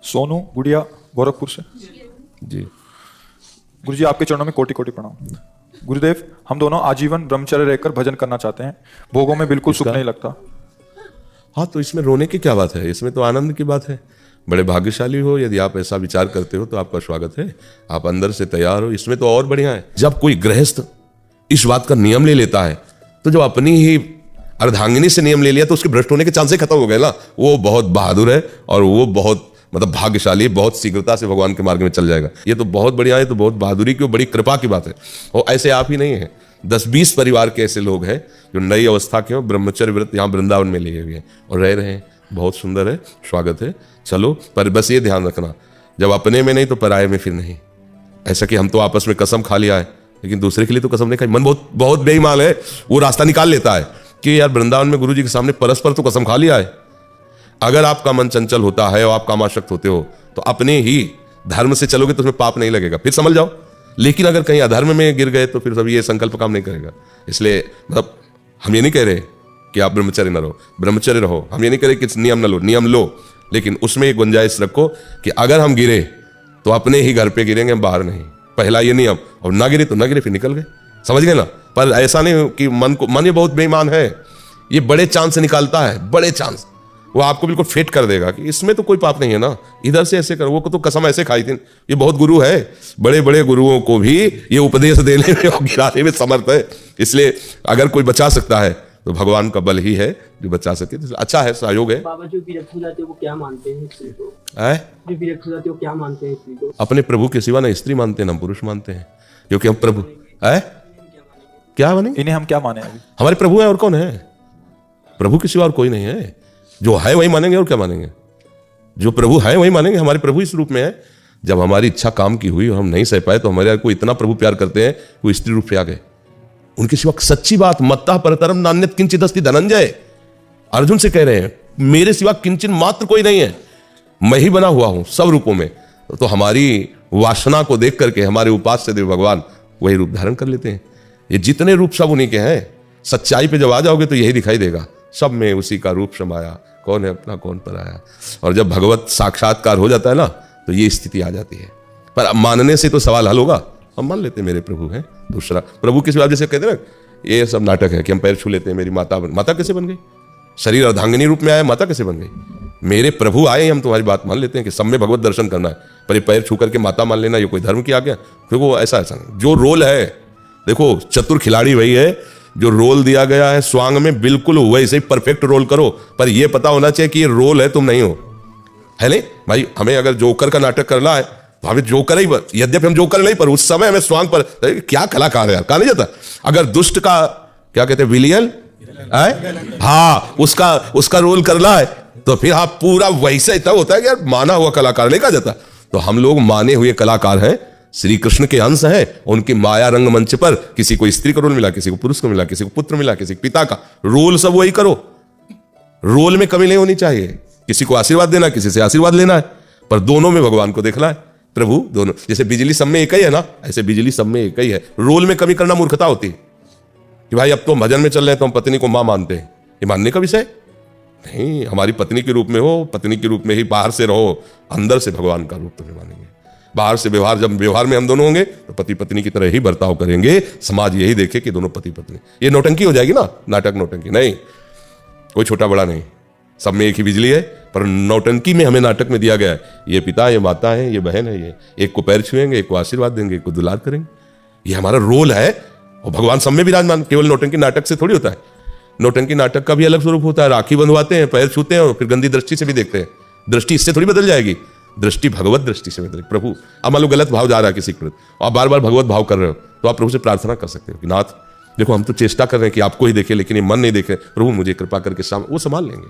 सोनू गुड़िया गोरखपुर से जी। गुरु जी आपके चरणों में कोटि कोटि प्रणाम। गुरुदेव, हम दोनों आजीवन ब्रह्मचर्य रहकर भजन करना चाहते हैं, भोगों में बिल्कुल सुख नहीं लगता। हाँ, तो इसमें रोने की क्या बात है, इसमें तो आनंद की बात है। बड़े भाग्यशाली हो यदि आप ऐसा विचार करते हो, तो आपका स्वागत है। आप अंदर से तैयार हो, इसमें तो और बढ़िया है। जब कोई गृहस्थ इस बात का नियम ले लेता है, तो जो अपनी ही अर्धांगिनी से नियम ले लिया तो उसके भ्रष्ट होने के चांस खत्म हो गए ना। वो बहुत बहादुर है और वो बहुत भाग्यशाली, बहुत शीघ्रता से भगवान के मार्ग में चल जाएगा। ये तो बहुत बढ़िया है, तो बहुत बहादुरी की, बड़ी कृपा की बात है। और ऐसे आप ही नहीं है, 10-20 परिवार के ऐसे लोग हैं जो नई अवस्था के हो, ब्रह्मचर्य व्रत यहाँ वृंदावन में लिए हुए हैं और रह रहे हैं। बहुत सुंदर है, स्वागत है। चलो, पर बस ये ध्यान रखना, जब अपने में नहीं तो पराये में फिर नहीं। ऐसा कि हम तो आपस में कसम खा लिया है, लेकिन दूसरे के लिए तो कसम नहीं खाई। मन बहुत बेईमान है, वो रास्ता निकाल लेता है कि यार वृंदावन में गुरु जी के सामने परस्पर तो कसम खा लिया है। अगर आपका मन चंचल होता है और आप कामाशक्त होते हो, तो अपने ही धर्म से चलोगे तो उसमें पाप नहीं लगेगा, फिर समझ जाओ। लेकिन अगर कहीं अधर्म में गिर गए तो फिर सब ये संकल्प काम नहीं करेगा। इसलिए हम ये नहीं कह रहे कि आप ब्रह्मचर्य न रहो, ब्रह्मचर्य रहो। हम ये नहीं कह रहे कि नियम न लो, नियम लो, लेकिन उसमें एक गुंजाइश रखो कि अगर हम गिरे तो अपने ही घर पे गिरेंगे, हम बाहर नहीं। पहला ये नियम, और ना गिरे तो ना गिरे, फिर निकल गए। समझ गए ना। पर ऐसा नहीं कि मन ये बहुत बेईमान है, ये बड़े चांस से निकालता है, बड़े चांस। वो आपको बिल्कुल फिट कर देगा कि इसमें तो कोई पाप नहीं है ना, इधर से ऐसे करो। वो तो कसम ऐसे खाई थी। ये बहुत गुरु है, बड़े बड़े गुरुओं को भी ये उपदेश देने में और गिराने में समर्थ है। इसलिए अगर कोई बचा सकता है तो भगवान का बल ही है जो बचा सके। अच्छा है, सहयोग है। बाबा, जो विरक्त हो जाते हैं वो क्या मानते हैं स्त्री को? जो विरक्त हो जाते हैं वो क्या मानते हैं स्त्री को? अपने प्रभु के सिवा ना स्त्री मानते हैं ना पुरुष मानते हैं, क्योंकि हम प्रभु है। क्या माने? इन्हें हम क्या माने? अभी हमारे प्रभु है, और कौन है? प्रभु के सिवा और कोई नहीं है। जो है वही मानेंगे, और क्या मानेंगे? जो प्रभु है वही मानेंगे। हमारे प्रभु इस रूप में है। जब हमारी इच्छा काम की हुई और हम नहीं सह पाए, तो हमारे को इतना प्रभु प्यार करते हैं, वो स्त्री रूप से आ गए। उनके सिवा सच्ची बात, मत्ता परतरम नान्यत किंचित अस्ति धनंजय। अर्जुन से कह रहे हैं, मेरे सिवा किंचित मात्र कोई नहीं है, मैं ही बना हुआ हूं सब रूपों में। तो हमारी वासना को देख करके हमारे उपास्य देव भगवान वही रूप धारण कर लेते हैं। ये जितने रूप सब उन्हीं के हैं। सच्चाई पे जब आ जाओगे तो यही दिखाई देगा, सब में उसी का रूप समाया, कौन है अपना कौन पराया। और जब भगवत साक्षात्कार हो जाता है ना, तो ये स्थिति आ जाती है। पर मानने से तो सवाल हल होगा। हम मान लेते हैं मेरे प्रभु हैं। दूसरा प्रभु किस बात, जैसे कहते हैं ना, ये सब नाटक है कि हम पैर छू लेते हैं। मेरी माता कैसे बन गई? शरीर अर्धांगिनी रूप में आया, माता कैसे बन गई? मेरे प्रभु आए, हम तुम्हारी बात मान लेते हैं कि सब में भगवत दर्शन करना है, पर ये पैर छू करके माता मान लेना, ये कोई धर्म की आ गया? क्योंकि वो ऐसा नहीं। जो रोल है, देखो चतुर खिलाड़ी वही है जो रोल दिया गया है स्वांग में, बिल्कुल वैसे ही परफेक्ट रोल करो। पर यह पता होना चाहिए कि ये रोल है, तुम नहीं हो, है नहीं भाई। हमें अगर जोकर का नाटक करना है तो हमें जोकर ही, यद्यपि हम जोकर नहीं, पर उस समय हमें स्वांग पर, क्या कलाकार है यार, कहा नहीं जाता। अगर दुष्ट का क्या कहते हैं, विलियन, हाँ, उसका रोल करना है तो फिर हाँ पूरा वैसा इतना होता है कि यार माना हुआ कलाकार नहीं कहा जाता। तो हम लोग माने हुए कलाकार हैं, श्री कृष्ण के अंश हैं। उनकी माया रंग मंच पर किसी को स्त्री का रोल मिला, किसी को पुरुष को मिला, किसी को पुत्र मिला, किसी को पिता का रोल, सब वही करो। रोल में कमी नहीं होनी चाहिए। किसी को आशीर्वाद देना, किसी से आशीर्वाद लेना है, पर दोनों में भगवान को देखना है। प्रभु दोनों, जैसे बिजली सब में एक ही है ना, ऐसे बिजली सब में एक ही है। रोल में कमी करना मूर्खता होती है कि भाई अब तो भजन में चल रहे हैं तो हम पत्नी को मां मानते हैं। ये मानने का विषय नहीं। हमारी पत्नी के रूप में हो, पत्नी के रूप में ही बाहर से रहो, अंदर से भगवान का रूप तुम्हें मानेंगे। बाहर से व्यवहार, जब व्यवहार में हम दोनों होंगे तो पति पत्नी की तरह ही बर्ताव करेंगे। समाज यही देखे कि दोनों पति पत्नी। ये नौटंकी हो जाएगी ना, नाटक नौटंकी नहीं, कोई छोटा बड़ा नहीं, सब में एक ही बिजली है। पर नौटंकी में हमें नाटक में दिया गया है, ये पिता, ये माता है, ये बहन है, ये एक को पैर छुएंगे, एक को आशीर्वाद देंगे, एक को दुलार करेंगे। ये हमारा रोल है। और भगवान सब में विराजमान, केवल नौटंकी नाटक से थोड़ी होता है। नौटंकी नाटक का भी अलग स्वरूप होता है। राखी बंधवाते हैं, पैर छूते हैं और फिर गंदी दृष्टि से भी देखते हैं। दृष्टि इससे थोड़ी बदल जाएगी, दृष्टि भगवत दृष्टि से बदले। प्रभु, अब मान लो गलत भाव जा रहा है किसी के प्रति, आप बार बार भगवत भाव कर रहे हो, तो आप प्रभु से प्रार्थना कर सकते हो कि नाथ देखो, हम तो चेष्टा कर रहे हैं कि आपको ही देखें, लेकिन ये मन नहीं देखे, प्रभु मुझे कृपा करके वो संभाल लेंगे।